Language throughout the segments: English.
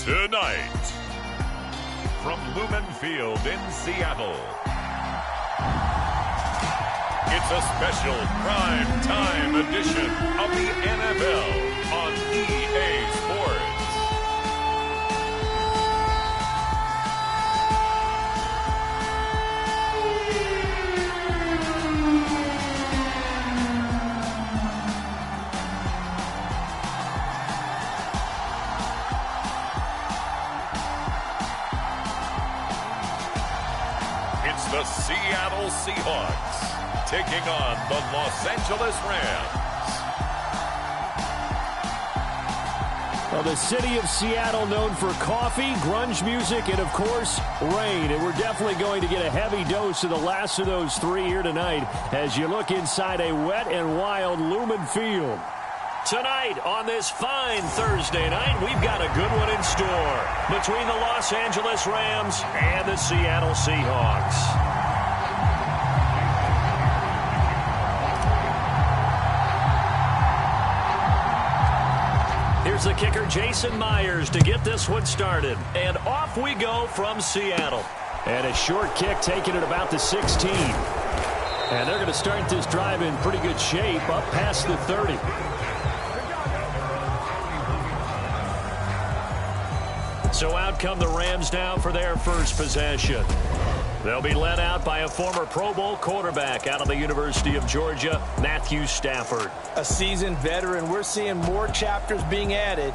Tonight, from Lumen Field in Seattle, it's a special prime time edition of the NFL on EA Sports. The Seattle Seahawks taking on the Los Angeles Rams. Well, the city of Seattle known for coffee, grunge music, and, of course, rain. And we're definitely going to get a heavy dose of the last of those three here tonight as you look inside a wet and wild Lumen Field. Tonight on this fine Thursday night, we've got a good one in store between the Los Angeles Rams and the Seattle Seahawks. Here's the kicker, Jason Myers, to get this one started. And off we go from Seattle. And a short kick taken at about the 16. And they're going to start this drive in pretty good shape up past the 30. So out come the Rams now for their first possession. They'll be led out by a former Pro Bowl quarterback out of the University of Georgia, Matthew Stafford. A seasoned veteran. We're seeing more chapters being added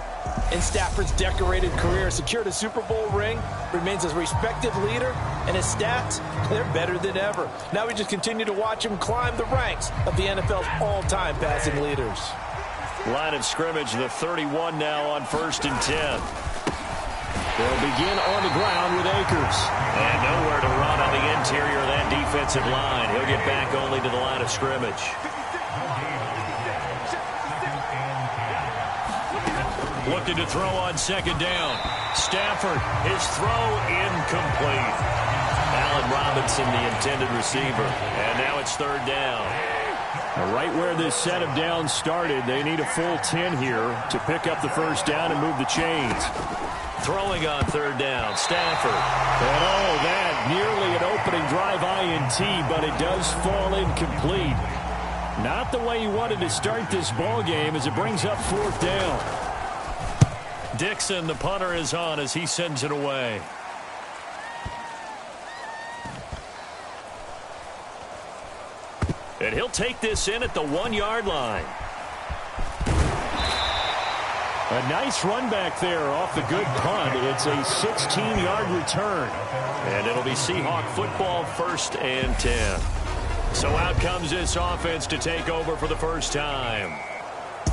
in Stafford's decorated career. Secured a Super Bowl ring, remains a respected leader, and his stats, they're better than ever. Now we just continue to watch him climb the ranks of the NFL's all-time passing leaders. Line of scrimmage, the 31 now on 1st and 10. They'll begin on the ground with Akers. And nowhere to run on the interior of that defensive line. He'll get back only to the line of scrimmage. Looking to throw on 2nd down. Stafford, his throw incomplete. Allen Robinson, the intended receiver. And now it's 3rd down. Right where this set of downs started, they need a full 10 here to pick up the 1st down and move the chains. Throwing on 3rd down, Stafford. And that nearly an opening drive INT, but it does fall incomplete. Not the way you wanted to start this ball game as it brings up 4th down. Dixon, the punter, is on as he sends it away. And he'll take this in at the 1-yard line. A nice run back there off the good punt. It's a 16-yard return. And it'll be Seahawk football, 1st and 10. So out comes this offense to take over for the first time.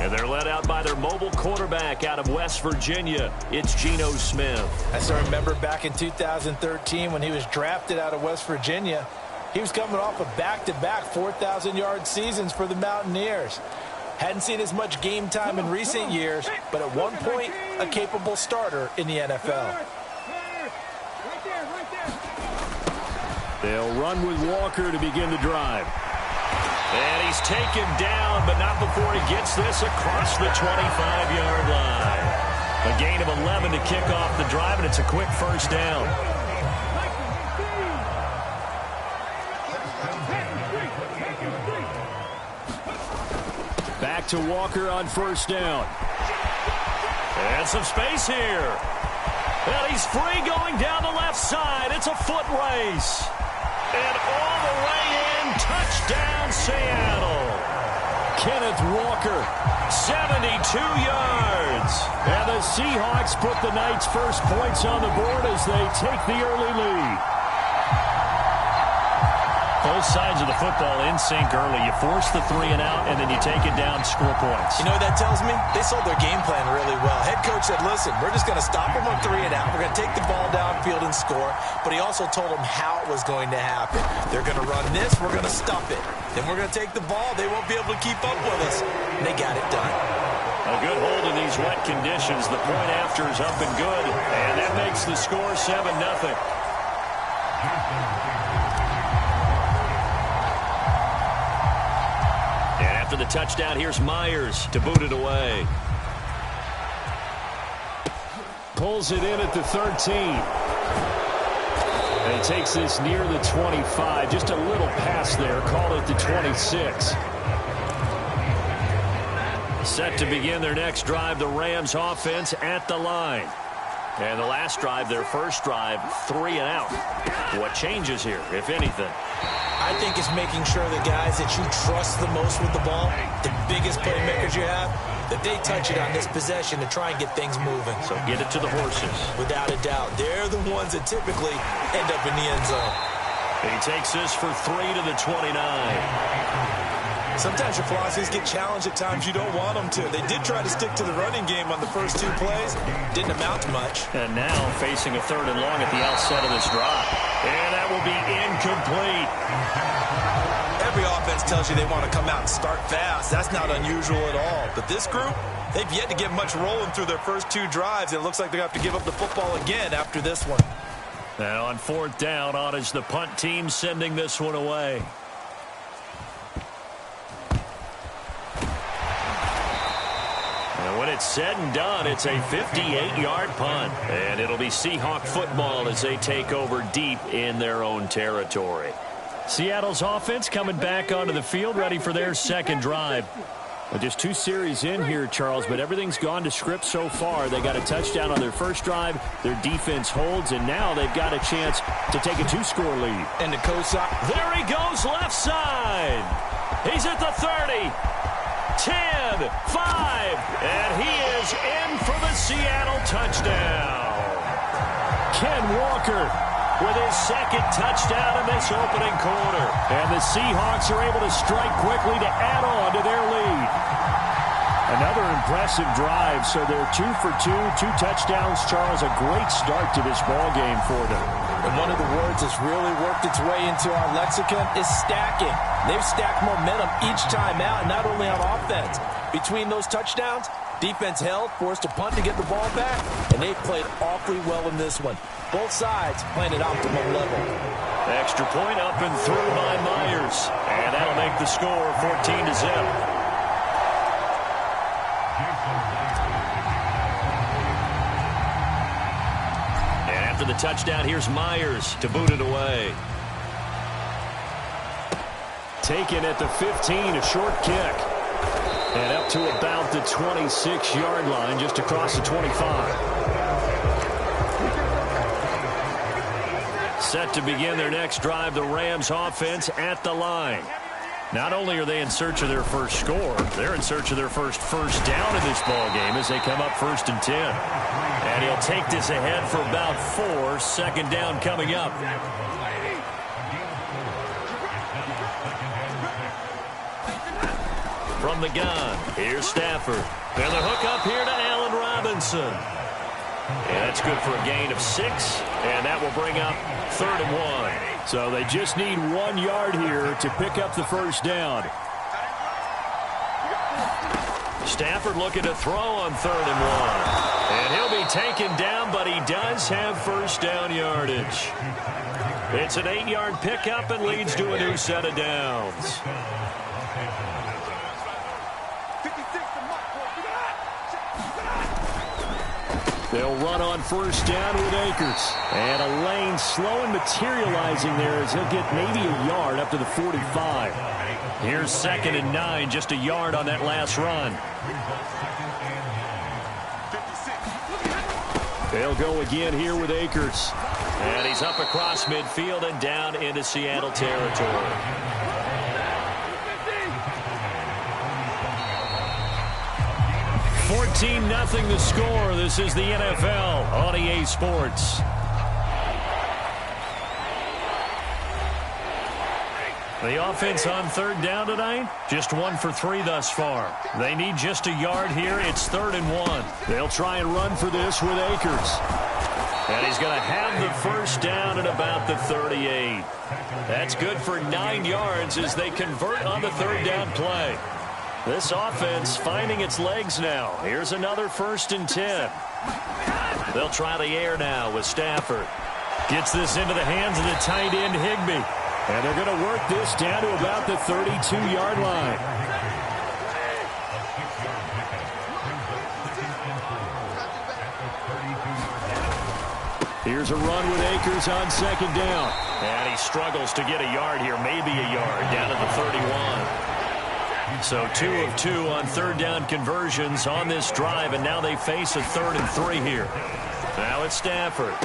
And they're led out by their mobile quarterback out of West Virginia. It's Geno Smith. I still remember back in 2013 when he was drafted out of West Virginia. He was coming off of back-to-back 4,000-yard seasons for the Mountaineers. Hadn't seen as much game time in recent years, but at one point, a capable starter in the NFL. They'll run with Walker to begin the drive. And he's taken down, but not before he gets this across the 25-yard line. A gain of 11 to kick off the drive, and it's a quick 1st down. Back to Walker on 1st down. And some space here. And he's free going down the left side. It's a foot race. And all the way in. Touchdown, Seattle. Kenneth Walker, 72 yards. And the Seahawks put the night's first points on the board as they take the early lead. Both sides of the football in sync early. You force the 3 and out, and then you take it down, score points. You know what that tells me? They sold their game plan really well. Head coach said, listen, we're just going to stop them on 3 and out. We're going to take the ball downfield and score. But he also told them how it was going to happen. They're going to run this. We're going to stop it. Then we're going to take the ball. They won't be able to keep up with us. And they got it done. A good hold in these wet conditions. The point after is up and good. And that makes the score 7-0. After the touchdown, here's Myers to boot it away. pulls it in at the 13. And he takes this near the 25. Just a little pass there. Call it the 26. Set to begin their next drive, the Rams offense at the line. And the last drive, their first drive, 3 and out. What changes here, if anything? I think it's making sure the guys that you trust the most with the ball, the biggest playmakers you have, that they touch it on this possession to try and get things moving. So get it to the horses. Without a doubt. They're the ones that typically end up in the end zone. He takes this for 3 to the 29. Sometimes your philosophies get challenged at times you don't want them to. They did try to stick to the running game on the first 2 plays. Didn't amount to much. And now facing a 3rd and long at the outset of this drive. And that will be incomplete. Every offense tells you they want to come out and start fast. That's not unusual at all. But this group, they've yet to get much rolling through their first 2 drives. It looks like they're going to have to give up the football again after this one. And on 4th down, on is the punt team sending this one away. And when it's said and done, it's a 58-yard punt. And it'll be Seahawk football as they take over deep in their own territory. Seattle's offense coming back onto the field, ready for their second drive. Well, just 2 series in here, Charles, but everything's gone to script so far. They got a touchdown on their first drive. Their defense holds, and now they've got a chance to take a 2-score lead. And the co-side. There he goes, left side. He's at the 30. 10, 5, and he is in for the Seattle touchdown. Ken Walker with his second touchdown in this opening quarter. And the Seahawks are able to strike quickly to add on to their lead. Another impressive drive, so they're 2 for 2, 2 touchdowns. Charles, a great start to this ball game for them. And one of the words that's really worked its way into our lexicon is stacking. They've stacked momentum each time out, and not only on offense. Between those touchdowns, defense held, forced a punt to get the ball back, and they played awfully well in this one. Both sides playing at optimal level. Extra point up and through by Myers. And that'll make the score 14-0. The touchdown, here's Myers to boot it away. Taken at the 15, a short kick. And up to about the 26-yard line, just across the 25. Set to begin their next drive, the Rams offense at the line. Not only are they in search of their first score, they're in search of their first down in this ball game as they come up 1st and 10. And he'll take this ahead for about 4. 2nd down coming up. From the gun, here's Stafford. And the hook up here to Allen Robinson. And that's good for a gain of 6. And that will bring up 3rd and 1. So they just need 1 yard here to pick up the first down. Stafford looking to throw on 3rd and 1. And he'll be taken down, but he does have first down yardage. It's an 8-yard pickup and leads to a new set of downs. They'll run on 1st down with Akers. And a lane slow and materializing there as he'll get maybe a yard up to the 45. Here's 2nd and 9, just a yard on that last run. They'll go again here with Akers. And he's up across midfield and down into Seattle territory. $14-0 the score. This is the NFL on EA Sports. The offense on 3rd down tonight, just 1 for 3 thus far. They need just a yard here. It's 3rd and 1. They'll try and run for this with Akers. And he's going to have the first down at about the 38. That's good for 9 yards as they convert on the 3rd down play. This offense finding its legs now. Here's another 1st and 10. They'll try the air now with Stafford. Gets this into the hands of the tight end Higbee. And they're going to work this down to about the 32-yard line. Here's a run with Akers on second down. And he struggles to get a yard here, maybe a yard, down to the 31. So 2 of 2 on third down conversions on this drive, and now they face a 3rd and 3 here. Now it's Stafford.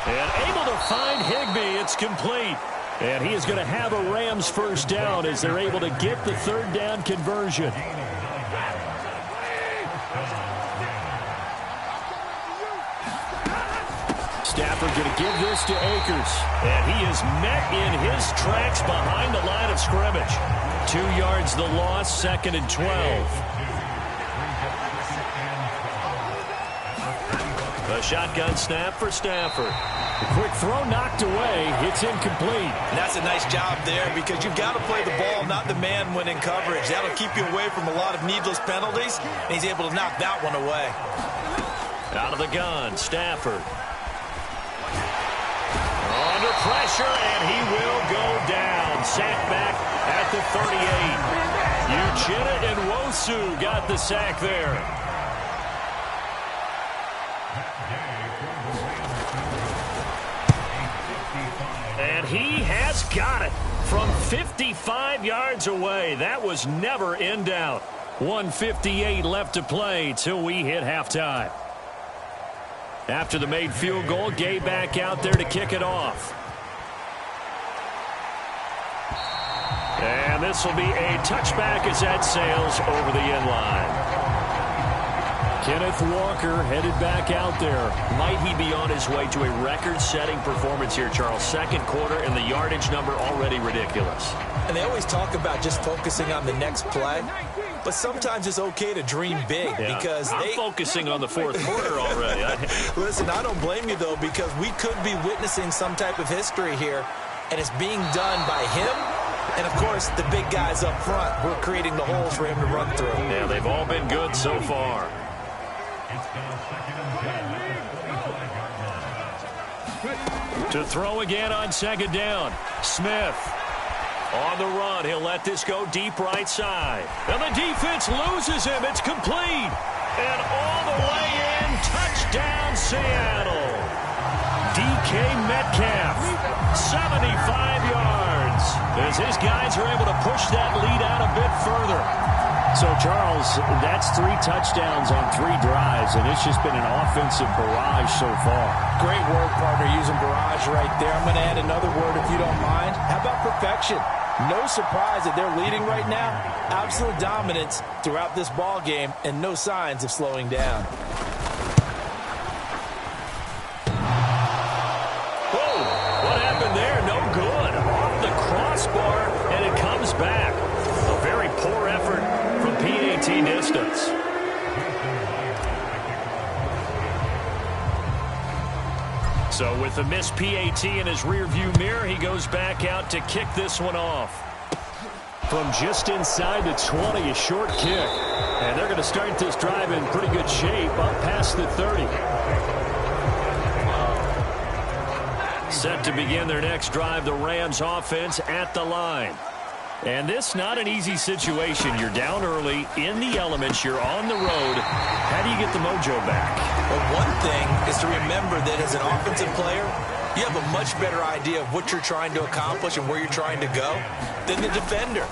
And able to find Higbee. It's complete. And he is going to have a Rams first down as they're able to get the third down conversion. Stafford going to give this to Akers. And he is met in his tracks behind the line of scrimmage. 2 yards the loss, 2nd and 12. A shotgun snap for Stafford. The quick throw knocked away. It's incomplete. And that's a nice job there because you've got to play the ball, not the man when in coverage. That'll keep you away from a lot of needless penalties, and he's able to knock that one away. Out of the gun, Stafford. Under pressure, and he will go down. Sack back at the 38. Uchenna and Nwosu got the sack there. And he has got it from 55 yards away. That was never in doubt. 1:58 left to play till we hit halftime. After the made field goal, Gay back out there to kick it off. And this will be a touchback as that sails over the end line. Kenneth Walker headed back out there. Might he be on his way to a record-setting performance here, Charles? 2nd quarter, and the yardage number already ridiculous. And they always talk about just focusing on the next play. But sometimes it's okay to dream big because I'm focusing on the 4th quarter already. Listen, I don't blame you, though, because we could be witnessing some type of history here, and it's being done by him and, of course, the big guys up front who are creating the holes for him to run through. Yeah, they've all been good so far. To throw again on 2nd down. Smith. On the run, he'll let this go deep right side. And the defense loses him. It's complete. And all the way in, touchdown Seattle. DK Metcalf, 75 yards. As his guys are able to push that lead out a bit further. So, Charles, that's 3 touchdowns on 3 drives, and it's just been an offensive barrage so far. Great word, partner, using barrage right there. I'm going to add another word if you don't mind. How about perfection? No surprise that they're leading right now. Absolute dominance throughout this ball game and no signs of slowing down. Whoa, what happened there? No good. Off the crossbar, and it comes back. A very poor effort from PAT distance. So with the missed PAT in his rearview mirror, he goes back out to kick this one off. From just inside the 20, a short kick. And they're going to start this drive in pretty good shape up past the 30. Set to begin their next drive, the Rams offense at the line. And this not an easy situation. You're down early, in the elements, you're on the road. How do you get the mojo back? Well, one thing is to remember that as an offensive player, you have a much better idea of what you're trying to accomplish and where you're trying to go than the defender.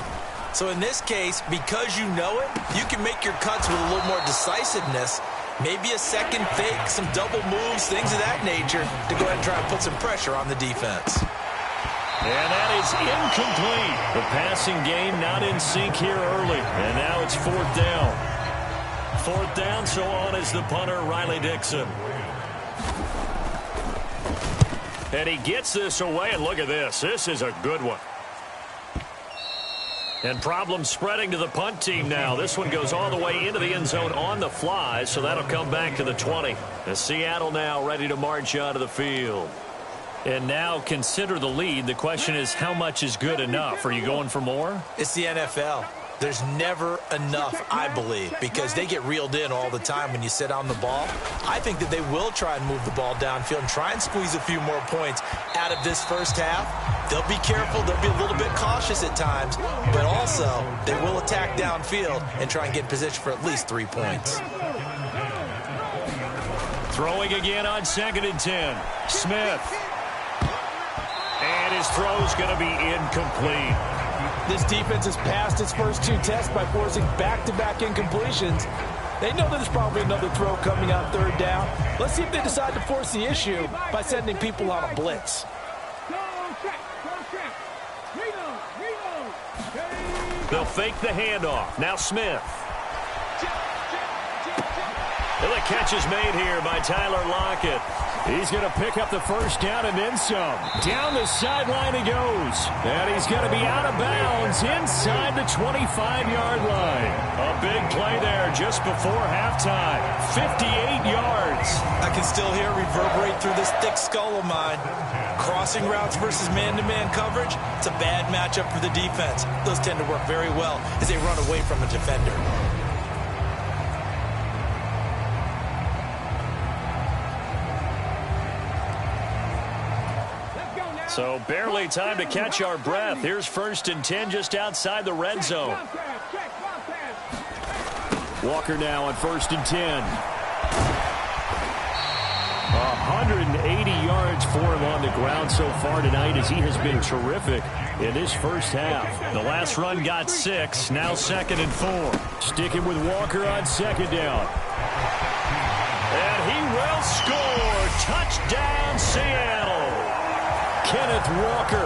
So in this case, because you know it, you can make your cuts with a little more decisiveness, maybe a second fake, some double moves, things of that nature, to go ahead and try and put some pressure on the defense. And that is incomplete. The passing game not in sync here early. And now it's 4th down. 4th down, so on is the punter, Riley Dixon. And he gets this away, and look at this. This is a good one. And problems spreading to the punt team now. This one goes all the way into the end zone on the fly, so that'll come back to the 20. And Seattle now ready to march out of the field. And now consider the lead. The question is, how much is good enough? Are you going for more? It's the NFL. There's never enough, I believe, because they get reeled in all the time when you sit on the ball. I think that they will try and move the ball downfield and try and squeeze a few more points out of this first half. They'll be careful. They'll be a little bit cautious at times, but also they will attack downfield and try and get in position for at least 3 points. Throwing again on 2nd and 10. Smith. And his throw's going to be incomplete. This defense has passed its first 2 tests by forcing back-to-back incompletions. They know that there's probably another throw coming on 3rd down. Let's see if they decide to force the issue by sending people on a blitz. They'll fake the handoff. Now Smith. And the catch is made here by Tyler Lockett. He's going to pick up the first down and then some. Down the sideline he goes. And he's going to be out of bounds inside the 25-yard line. A big play there just before halftime. 58 yards. I can still hear it reverberate through this thick skull of mine. Crossing routes versus man-to-man coverage, it's a bad matchup for the defense. Those tend to work very well as they run away from a defender. So barely time to catch our breath. Here's 1st and 10 just outside the red zone. Walker now on 1st and 10. 180 yards for him on the ground so far tonight as he has been terrific in this first half. The last run got 6. Now 2nd and 4. Sticking with Walker on 2nd down. And he will score. Touchdown, Seattle. Kenneth Walker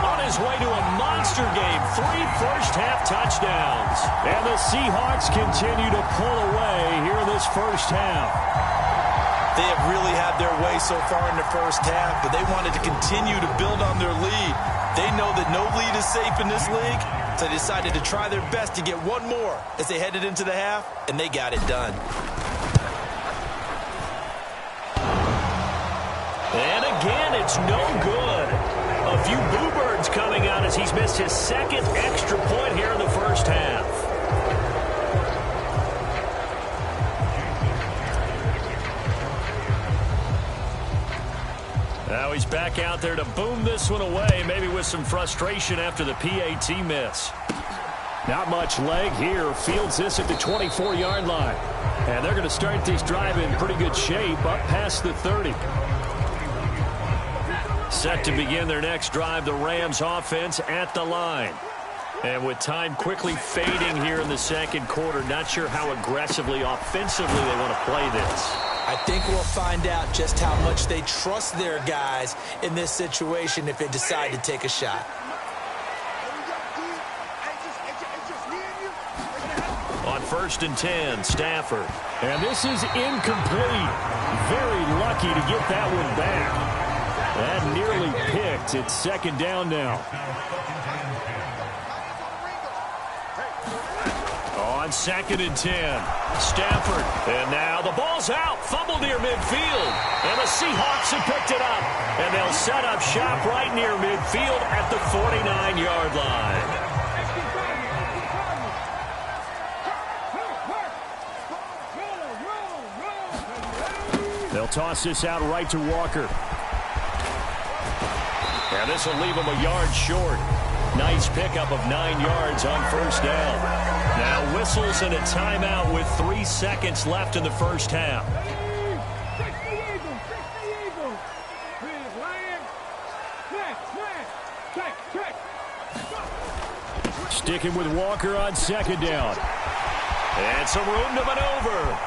on his way to a monster game. 3 first-half touchdowns. And the Seahawks continue to pull away here in this first half. They have really had their way so far in the first half, but they wanted to continue to build on their lead. They know that no lead is safe in this league, so they decided to try their best to get one more as they headed into the half, and they got it done. And again, it's no good. A few boo birds coming out as he's missed his 2nd extra point here in the first half. Now he's back out there to boom this one away, maybe with some frustration after the PAT miss. Not much leg here. Fields this at the 24-yard line. And they're going to start this drive in pretty good shape up past the 30. Set to begin their next drive, the Rams offense at the line. And with time quickly fading here in the 2nd quarter, not sure how aggressively, offensively they want to play this. I think we'll find out just how much they trust their guys in this situation if they decide to take a shot. On 1st and 10, Stafford. And this is incomplete. Very lucky to get that one back. That nearly picked. It's 2nd down now. On 2nd and 10, Stafford. And now the ball's out. Fumble near midfield. And the Seahawks have picked it up. And they'll set up shop right near midfield at the 49-yard line. They'll toss this out right to Walker. And this will leave him a yard short. Nice pickup of 9 yards on 1st down. Now whistles and a timeout with 3 seconds left in the first half. Sticking with Walker on 2nd down. And some room to maneuver.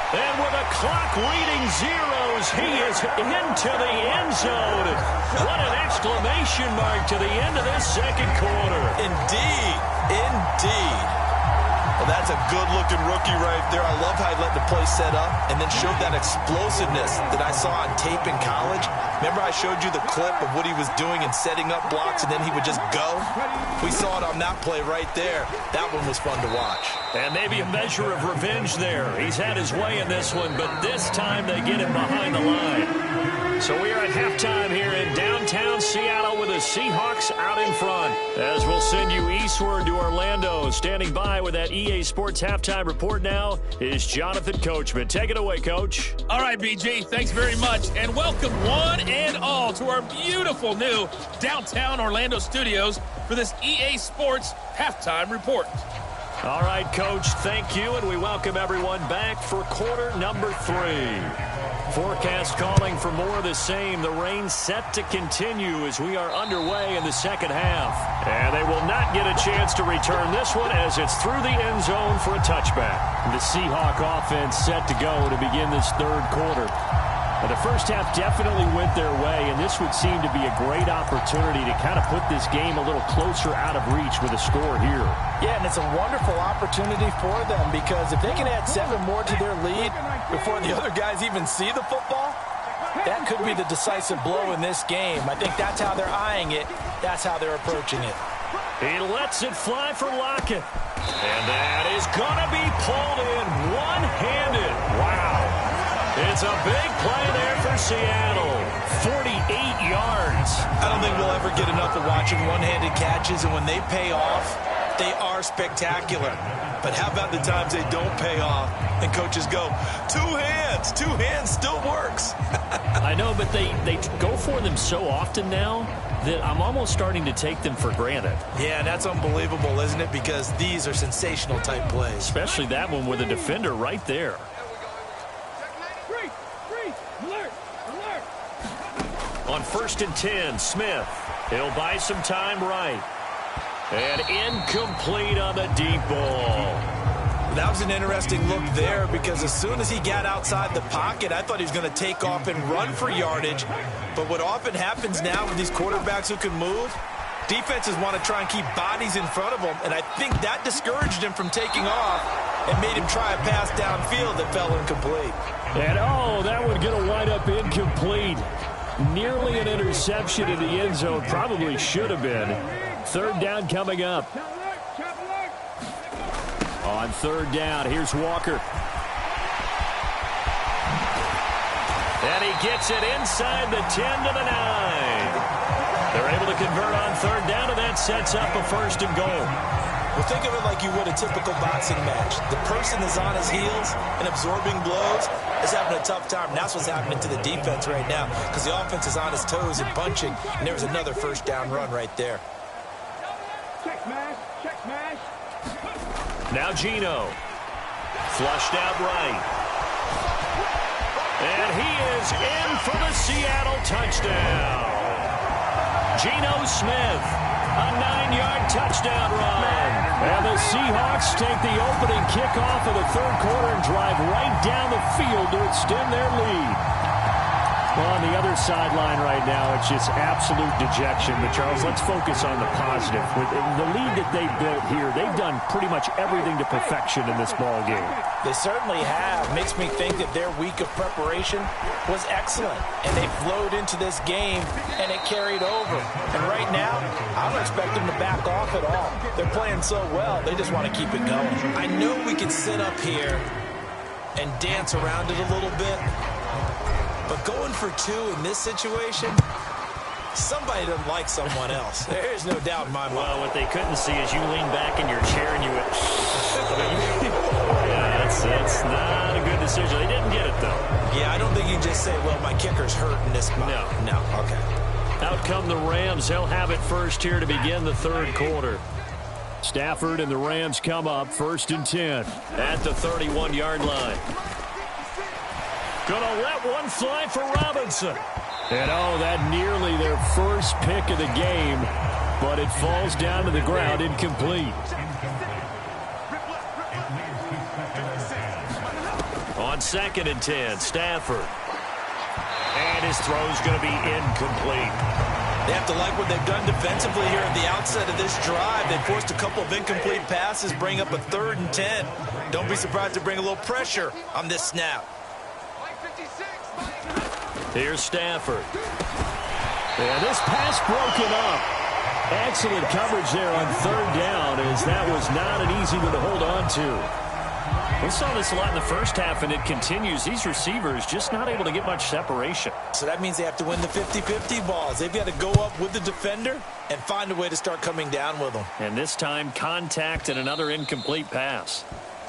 And with a clock reading zeros, he is into the end zone. What an exclamation mark to the end of this 2nd quarter. Indeed. Indeed. Well, that's a good-looking rookie right there. I love how he let the play set up and then showed that explosiveness that I saw on tape in college. Remember I showed you the clip of what he was doing and setting up blocks, and then he would just go? We saw it on that play right there. That one was fun to watch. And maybe a measure of revenge there. He's had his way in this one, but this time they get him behind the line. So we are at halftime here in downtown Seattle with the Seahawks out in front. As we'll send you eastward to Orlando. Standing by with that EA Sports halftime report now is Jonathan Coachman. Take it away, Coach. All right, BG, thanks very much. And welcome one and all to our beautiful new downtown Orlando studios for this EA Sports halftime report. All right, Coach, thank you, and we welcome everyone back for quarter number 3. Forecast calling for more of the same. The rain set to continue as we are underway in the second half. And they will not get a chance to return this one as it's through the end zone for a touchback. The Seahawks offense set to go to begin this third quarter. Well, the first half definitely went their way, and this would seem to be a great opportunity to kind of put this game a little closer out of reach with a score here. Yeah, and it's a wonderful opportunity for them because if they can add 7 more to their lead before the other guys even see the football, that could be the decisive blow in this game. I think that's how they're eyeing it. That's how they're approaching it. He lets it fly for Lockett. And that is going to be pulled in one-handed. Wow. It's a big play there for Seattle. 48 yards. I don't think we'll ever get enough of watching one-handed catches, and when they pay off, they are spectacular. But how about the times they don't pay off and coaches go, 2 hands, 2 hands still works. I know, but they go for them so often now that I'm almost starting to take them for granted. Yeah, that's unbelievable, isn't it? Because these are sensational type plays. Especially that one with a defender right there. On 1st and 10, Smith. He'll buy some time right. And incomplete on the deep ball. That was an interesting look there because as soon as he got outside the pocket, I thought he was going to take off and run for yardage. But what often happens now with these quarterbacks who can move, defenses want to try and keep bodies in front of them, and I think that discouraged him from taking off and made him try a pass downfield that fell incomplete. And, oh, that one going to wind up incomplete. Nearly an interception in the end zone. Probably should have been. 3rd down coming up. On 3rd down, here's Walker. And he gets it inside the 10 to the 9. They're able to convert on 3rd down, and that sets up a 1st and goal. Well, think of it like you would a typical boxing match. The person is on his heels and absorbing blows is having a tough time. And that's what's happening to the defense right now because the offense is on his toes and punching, and there was another 1st down run right there. Now Geno. Flushed out right. And he is in for the Seattle touchdown. Geno Smith. A 9-yard touchdown run. And the Seahawks take the opening kickoff of the 3rd quarter and drive right down the field to extend their lead. Well, on the other sideline right now, it's just absolute dejection. But, Charles, let's focus on the positive. With the lead that they built here, they've done pretty much everything to perfection in this ball game. They certainly have. Makes me think that their week of preparation was excellent. And they flowed into this game, and it carried over. And right now, I don't expect them to back off at all. They're playing so well, they just want to keep it going. I know we could sit up here and dance around it a little bit. But going for 2 in this situation, somebody doesn't like someone else. There's no doubt in my mind. Well, what they couldn't see is you lean back in your chair and you went, yeah, that's not a good decision. They didn't get it, though. Yeah, I don't think you can just say, well, my kicker's hurt in this spot. No, okay. Out come the Rams. They'll have it first here to begin the 3rd quarter. Stafford and the Rams come up 1st and 10. At the 31-yard line. Gonna let one fly for Robinson. And, oh, that nearly their first pick of the game, but it falls down to the ground incomplete. On 2nd and 10, Stafford. And his throw's going to be incomplete. They have to like what they've done defensively here at the outset of this drive. They forced a couple of incomplete passes, bring up a 3rd and 10. Don't be surprised to bring a little pressure on this snap. Here's Stafford. And this pass broken up. Excellent coverage there on 3rd down as that was not an easy one to hold on to. We saw this a lot in the first half, and it continues. These receivers just not able to get much separation. So that means they have to win the 50-50 balls. They've got to go up with the defender and find a way to start coming down with them. And this time, contact and another incomplete pass.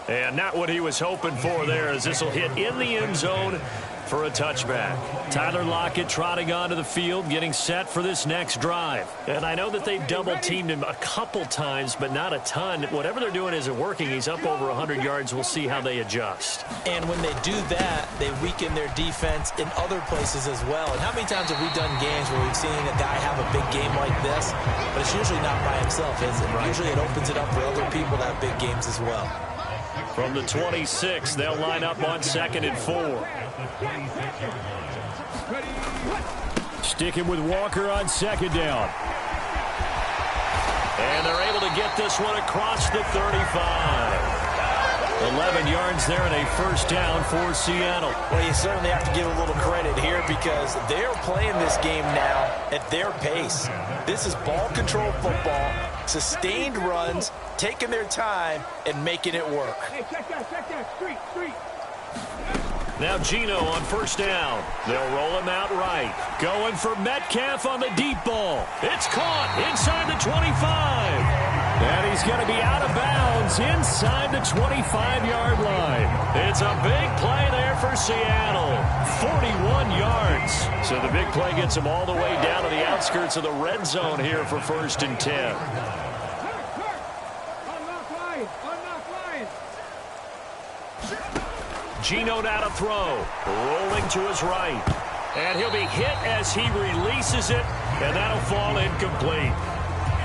And not what he was hoping for there as this will hit in the end zone for a touchback. Tyler Lockett trotting onto the field, getting set for this next drive. And I know that they've double-teamed him a couple times, but not a ton. Whatever they're doing isn't working. He's up over 100 yards. We'll see how they adjust. And when they do that, they weaken their defense in other places as well. And how many times have we done games where we've seen a guy have a big game like this, but it's usually not by himself, is it? Right. Usually it opens it up for other people to have big games as well. From the 26, they'll line up on 2nd and 4. Sticking with Walker on 2nd down. And they're able to get this one across the 35. 11 yards there and a first down for Seattle. Well, you certainly have to give a little credit here because they're playing this game now at their pace. This is ball control football, sustained runs, taking their time and making it work. Hey, check that. Street. Now Geno on first down. They'll roll him out right. Going for Metcalf on the deep ball. It's caught inside the 25. And he's going to be out of bounds inside the 25-yard line. It's a big play there for Seattle. 41 yards. So the big play gets him all the way down to the outskirts of the red zone here for 1st and 10. Geno now to throw. Rolling to his right. And he'll be hit as he releases it. And that'll fall incomplete.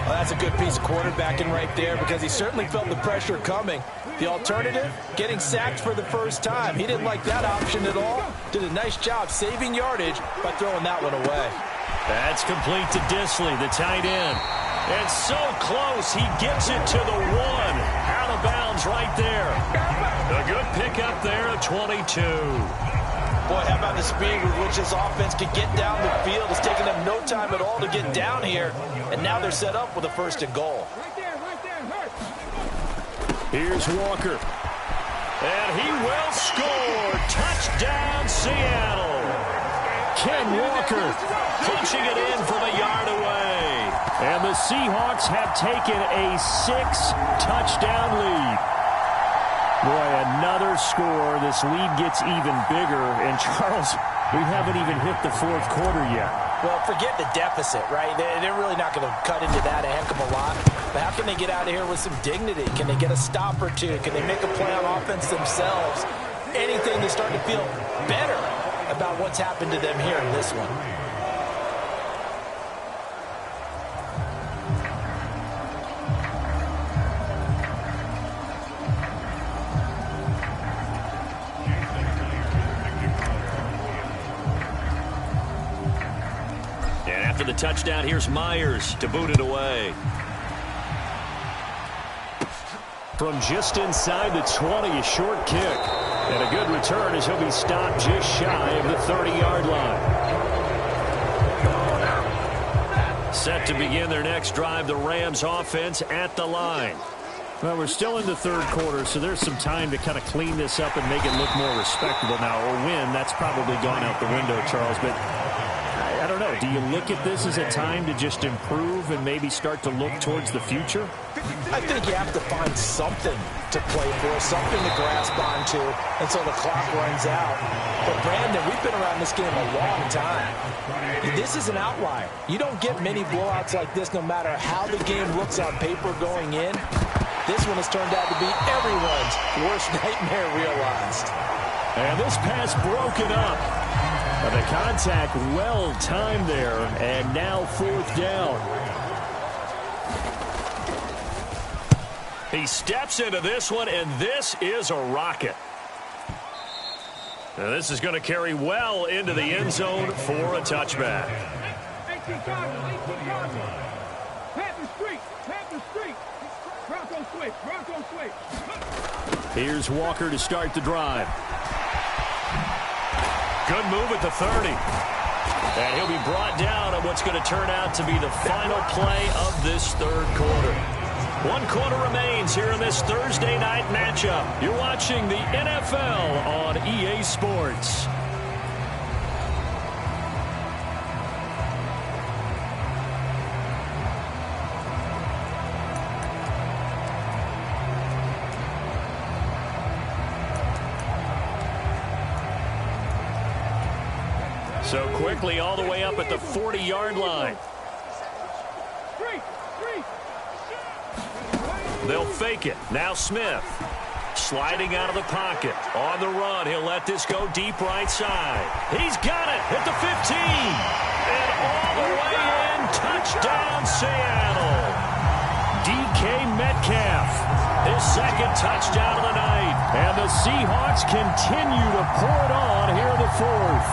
Well, that's a good piece of quarterbacking right there because he certainly felt the pressure coming. The alternative, getting sacked for the first time. He didn't like that option at all. Did a nice job saving yardage by throwing that one away. That's complete to Disley, the tight end. And so close, he gets it to the 1. Out of bounds right there. A good pickup there at 22. Boy, how about the speed with which this offense could get down the field? It's taken them no time at all to get down here. And now they're set up with a 1st and goal. Right there, hurt. Here's Walker. And he will score. Touchdown, Seattle. Ken Walker punching it in from a yard away. And the Seahawks have taken a 6-touchdown lead. Boy, another score. This lead gets even bigger. And, Charles, we haven't even hit the 4th quarter yet. Well, forget the deficit, right? They're really not going to cut into that a heck of a lot. But how can they get out of here with some dignity? Can they get a stop or two? Can they make a play on offense themselves? Anything to start to feel better about what's happened to them here in this one. After the touchdown, here's Myers to boot it away. From just inside the 20, a short kick. And a good return as he'll be stopped just shy of the 30-yard line. Set to begin their next drive, the Rams offense at the line. Well, we're still in the 3rd quarter, so there's some time to kind of clean this up and make it look more respectable now. Or win, that's probably gone out the window, Charles. But I don't know. Do you look at this as a time to just improve and maybe start to look towards the future? I think you have to find something to play for, something to grasp onto until the clock runs out. But, Brandon, we've been around this game a long time. This is an outlier. You don't get many blowouts like this no matter how the game looks on paper going in. This one has turned out to be everyone's worst nightmare realized. And this pass broken up. The contact well-timed there, and now 4th down. He steps into this one, and this is a rocket. Now this is going to carry well into the end zone for a touchback. 18 Cardinals. Panther Street. Bronco switch. Here's Walker to start the drive. Good move at the 30. And he'll be brought down on what's going to turn out to be the final play of this 3rd quarter. 1 quarter remains here in this Thursday night matchup. You're watching the NFL on EA Sports. So quickly all the way up at the 40-yard line. They'll fake it. Now Smith. Sliding out of the pocket. On the run. He'll let this go deep right side. He's got it at the 15. And all the way in. Touchdown, Seattle. DK Metcalf. His second touchdown of the night. And the Seahawks continue to pour it on here in the fourth.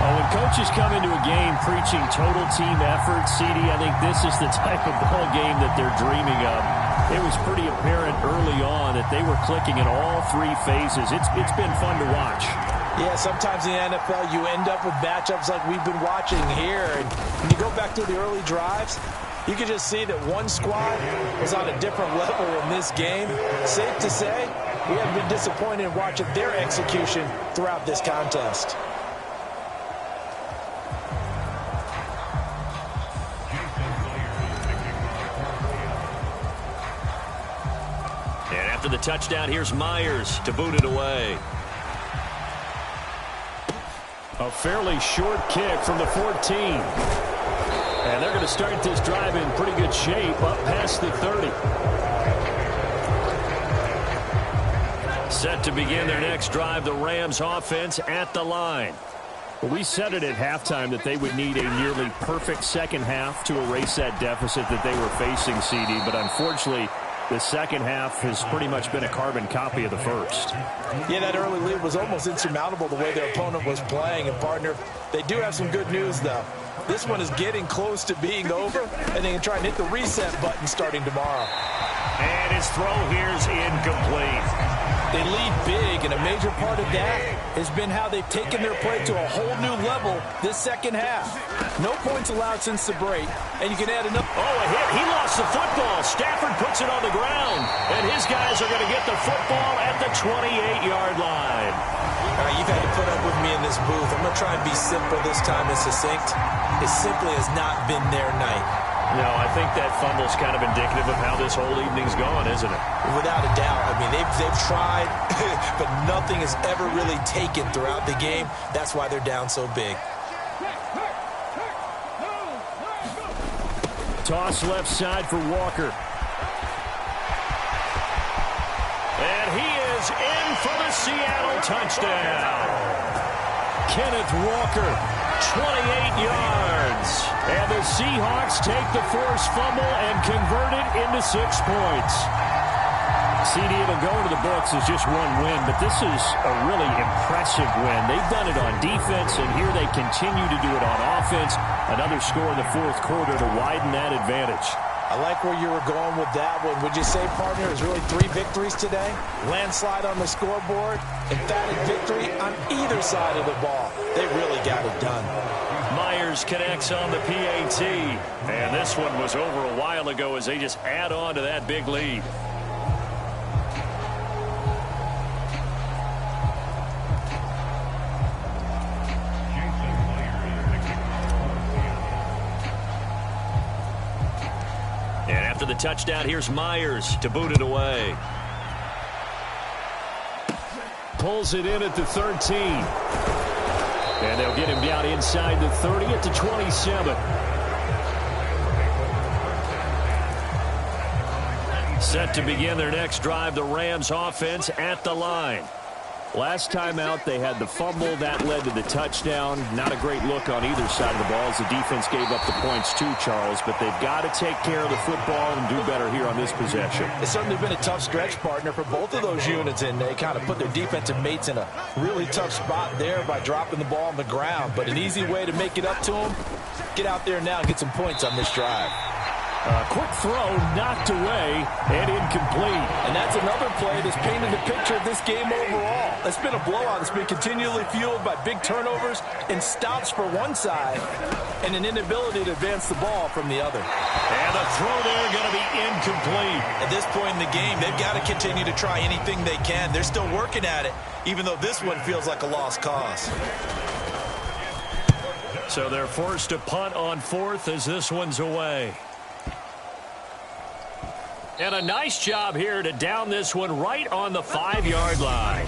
Well, when coaches come into a game preaching total team effort, CD, I think this is the type of ball game that they're dreaming of. It was pretty apparent early on that they were clicking in all three phases. It's been fun to watch. Yeah, sometimes in the NFL you end up with matchups like we've been watching here. And when you go back to the early drives, you can just see that one squad was on a different level in this game. Safe to say, we haven't been disappointed in watching their execution throughout this contest. And after the touchdown, here's Myers to boot it away. A fairly short kick from the 14. And they're going to start this drive in pretty good shape up past the 30. Set to begin their next drive, the Rams offense at the line. We said it at halftime that they would need a nearly perfect second half to erase that deficit that they were facing, CD. But unfortunately, the second half has pretty much been a carbon copy of the first. Yeah, that early lead was almost insurmountable the way their opponent was playing. And, partner, they do have some good news, though. This one is getting close to being over, and they can try and hit the reset button starting tomorrow. And his throw here's incomplete. They lead big, and a major part of that has been how they've taken their play to a whole new level this second half. No points allowed since the break, and you can add another. Oh, a hit. He lost the football. Stafford puts it on the ground, and his guys are going to get the football at the 28-yard line. All right, you've had to put up with me in this booth. I'm going to try and be simple this time and succinct. It simply has not been their night. No, I think that fumble's kind of indicative of how this whole evening's gone, isn't it? Without a doubt. I mean, they've tried, but nothing has ever really taken throughout the game. That's why they're down so big. Toss left side for Walker. And he is in for the Seattle touchdown. Kenneth Walker, 28 yards. And the Seahawks take the forced fumble and convert it into 6 points. CD, it'll go into the books as just one win, but this is a really impressive win. They've done it on defense, and here they continue to do it on offense. Another score in the fourth quarter to widen that advantage. I like where you were going with that one. Would you say, partner, it was really 3 victories today? Landslide on the scoreboard, emphatic victory on either side of the ball. They really got it done. Myers connects on the PAT. And this one was over a while ago as they just add on to that big lead. And after the touchdown, here's Myers to boot it away. Pulls it in at the 13. And they'll get him down inside the 30 at the 27. Set to begin their next drive, the Rams offense at the line. Last time out, they had the fumble. That led to the touchdown. Not a great look on either side of the ball as the defense gave up the points too, Charles. But they've got to take care of the football and do better here on this possession. It's certainly been a tough stretch, partner, for both of those units, and they kind of put their defensive mates in a really tough spot there by dropping the ball on the ground. But an easy way to make it up to them, get out there now and get some points on this drive. Quick throw, knocked away, and incomplete. And that's another play that's painted the picture of this game overall. It's been a blowout that's been continually fueled by big turnovers and stops for one side and an inability to advance the ball from the other. And the throw there going to be incomplete. At this point in the game, they've got to continue to try anything they can. They're still working at it, even though this one feels like a lost cause. So they're forced to punt on fourth as this one's away. And a nice job here to down this one right on the 5-yard line.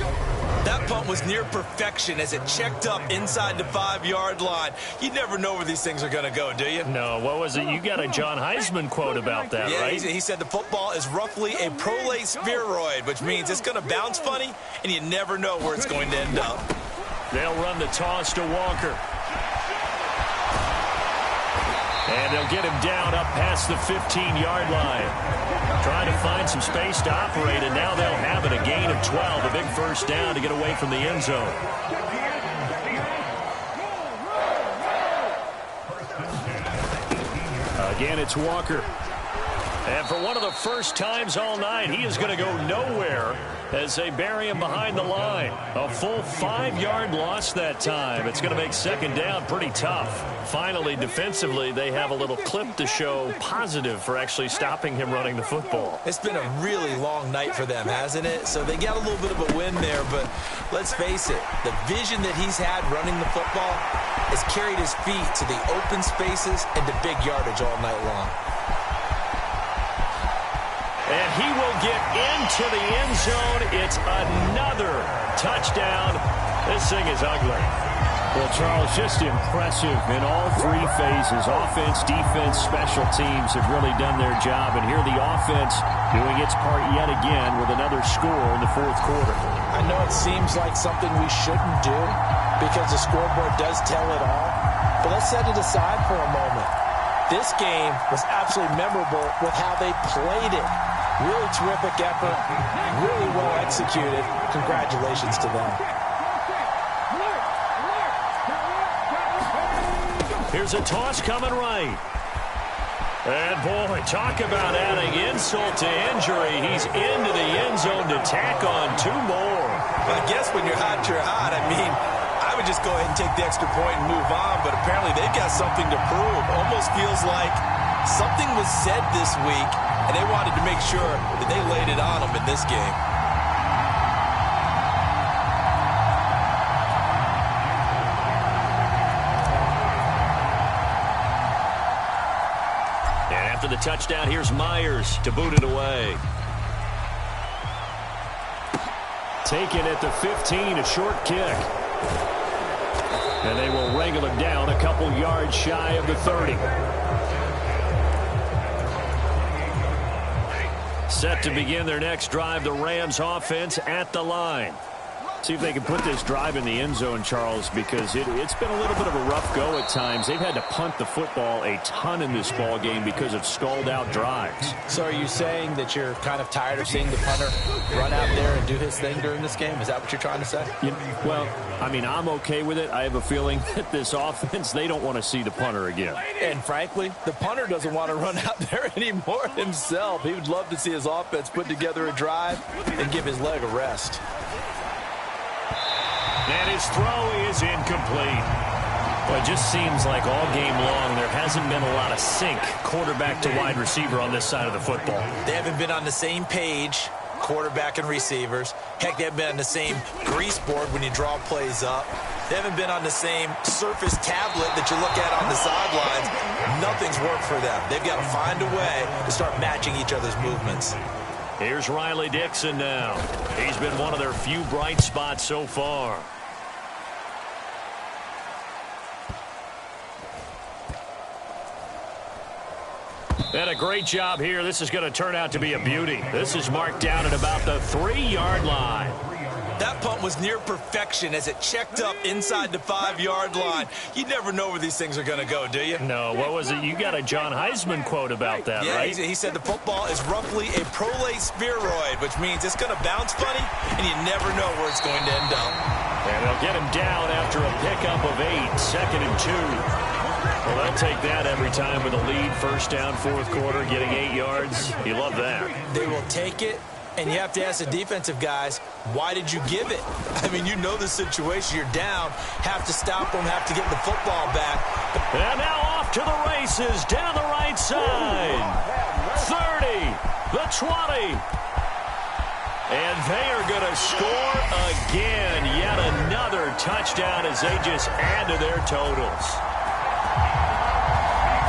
That punt was near perfection as it checked up inside the 5-yard line. You never know where these things are going to go, do you? No, what was it? You got a John Heisman quote about that, yeah, right? He said the football is roughly a prolate spheroid, which means it's going to bounce funny, and you never know where it's going to end up. They'll run the toss to Walker. And they'll get him down up past the 15-yard line. Trying to find some space to operate, and now they'll have it. A gain of 12, a big first down to get away from the end zone. Again, it's Walker. And for one of the first times all night, he is going to go nowhere as they bury him behind the line. A full 5-yard loss that time. It's going to make second down pretty tough. Finally, defensively, they have a little clip to show positive for actually stopping him running the football. It's been a really long night for them, hasn't it? So they got a little bit of a win there, but let's face it, the vision that he's had running the football has carried his feet to the open spaces and to big yardage all night long. And he will get into the end zone. It's another touchdown. This thing is ugly. Well, Charles, just impressive in all three phases. Offense, defense, special teams have really done their job. And here the offense doing its part yet again with another score in the fourth quarter. I know it seems like something we shouldn't do because the scoreboard does tell it all. But let's set it aside for a moment. This game was absolutely memorable with how they played it. Really terrific effort, really well executed. Congratulations to them. Here's a toss coming right. And boy, talk about adding insult to injury. He's into the end zone to tack on 2 more. I guess when you're hot, you're hot. I mean, I would just go ahead and take the extra point and move on, but apparently they've got something to prove. Almost feels like something was said this week, and they wanted to make sure that they laid it on them in this game. And after the touchdown, here's Myers to boot it away. Taken at the 15, a short kick. And they will wrangle him down a couple yards shy of the 30. Set to begin their next drive, the Rams offense at the line. See if they can put this drive in the end zone, Charles, because it's been a little bit of a rough go at times. They've had to punt the football a ton in this ball game because of stalled-out drives. So are you saying that you're kind of tired of seeing the punter run out there and do his thing during this game? Is that what you're trying to say? Well, I mean, I'm okay with it. I have a feeling that this offense, they don't want to see the punter again. And frankly, the punter doesn't want to run out there anymore himself. He would love to see his offense put together a drive and give his leg a rest. And his throw is incomplete. Well, it just seems like all game long there hasn't been a lot of sync quarterback to wide receiver on this side of the football. They haven't been on the same page, quarterback and receivers. Heck, they haven't been on the same grease board when you draw plays up. They haven't been on the same surface tablet that you look at on the sidelines. Nothing's worked for them. They've got to find a way to start matching each other's movements. Here's Riley Dixon now. He's been one of their few bright spots so far. And a great job here. This is going to turn out to be a beauty. This is marked down at about the 3-yard line. That punt was near perfection as it checked up inside the 5-yard line. You never know where these things are going to go, do you? No, what was it? You got a John Heisman quote about that, right? Yeah, he said the football is roughly a prolate spheroid, which means it's going to bounce funny, and you never know where it's going to end up. And they'll get him down after a pickup of 8, 2nd and 2. Well, they'll take that every time with a lead, first down, fourth quarter, getting 8 yards. You love that. They will take it, and you have to ask the defensive guys, why did you give it? I mean, you know the situation. You're down, have to stop them, have to get the football back. And now off to the races, down the right side. 30, the 20. And they are going to score again. Yet another touchdown as they just add to their totals.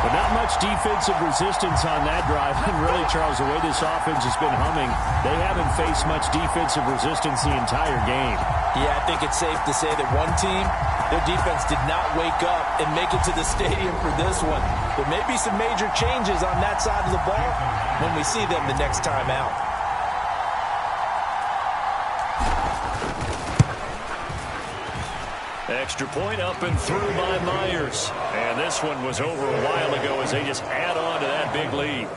But not much defensive resistance on that drive. And really, Charles, the way this offense has been humming, they haven't faced much defensive resistance the entire game. Yeah, I think it's safe to say that one team, their defense did not wake up and make it to the stadium for this one. There may be some major changes on that side of the ball when we see them the next time out. Extra point up and through by Myers. And this one was over a while ago as they just add on to that big lead.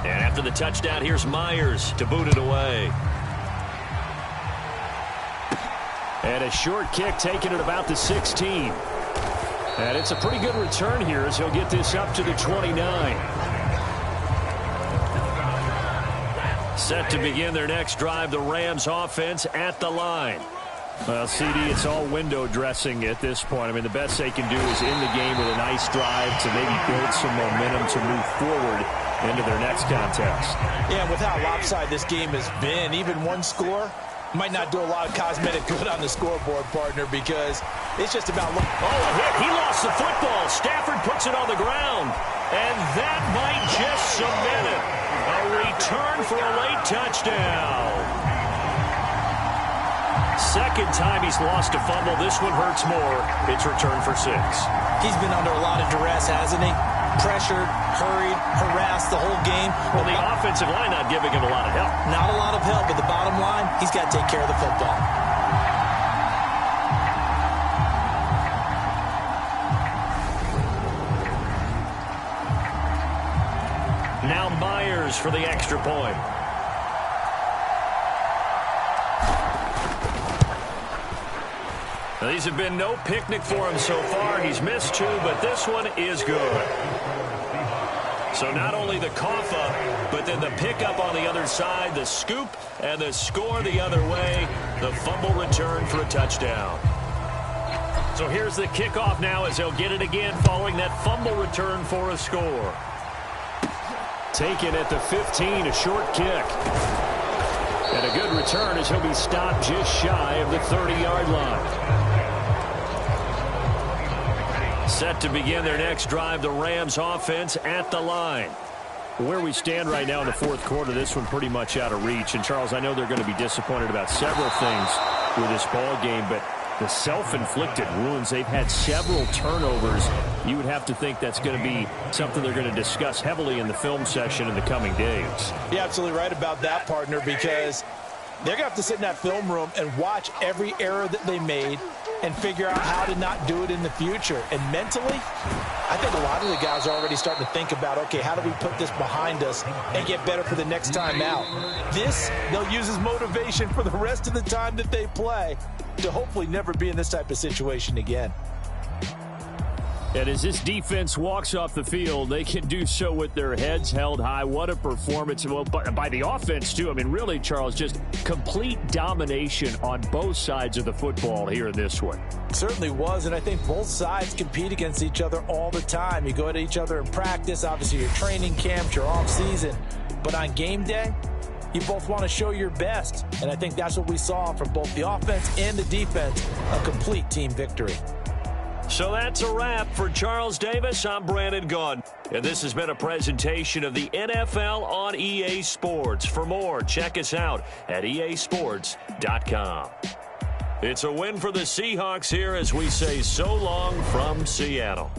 And after the touchdown, here's Myers to boot it away. And a short kick taken at about the 16. And it's a pretty good return here as he'll get this up to the 29. Set to begin their next drive, the Rams offense at the line. Well, CD, it's all window dressing at this point. I mean, the best they can do is in the game with a nice drive to maybe build some momentum to move forward into their next contest. Yeah, with how lopsided this game has been, even one score might not do a lot of cosmetic good on the scoreboard, partner, because it's just about... Oh, a hit. He lost the football. Stafford puts it on the ground. And that might just cement it. A return for a late touchdown. Second time he's lost a fumble. This one hurts more. It's returned for 6. He's been under a lot of duress, hasn't he? Pressured, hurried, harassed the whole game. Well, the offensive line not giving him a lot of help. Not a lot of help, but the bottom line, he's got to take care of the football. Now Myers for the extra point. Now, these have been no picnic for him so far. He's missed 2, but this one is good. So not only the cough up, but then the pickup on the other side, the scoop, and the score the other way. The fumble return for a touchdown. So here's the kickoff now as they'll get it again following that fumble return for a score. Taken at the 15, a short kick. And a good return as he'll be stopped just shy of the 30-yard line. Set to begin their next drive, the Rams offense at the line. Where we stand right now in the fourth quarter, this one pretty much out of reach. And, Charles, I know they're going to be disappointed about several things with this ball game, but the self-inflicted wounds, they've had several turnovers. You would have to think that's going to be something they're going to discuss heavily in the film session in the coming days. You're absolutely right about that, partner, because they're going to have to sit in that film room and watch every error that they made and figure out how to not do it in the future. And mentally, I think a lot of the guys are already starting to think about, okay, how do we put this behind us and get better for the next time out? This, they'll use as motivation for the rest of the time that they play to hopefully never be in this type of situation again. And as this defense walks off the field, they can do so with their heads held high. What a performance. Well, by the offense, too. I mean, really, Charles, just complete domination on both sides of the football here in this one. Certainly was, and I think both sides compete against each other all the time. You go at each other in practice, obviously your training camps, your off-season. But on game day, you both want to show your best. And I think that's what we saw from both the offense and the defense, a complete team victory. So that's a wrap for Charles Davis. I'm Brandon Gaudin. And this has been a presentation of the NFL on EA Sports. For more, check us out at easports.com. It's a win for the Seahawks here as we say so long from Seattle.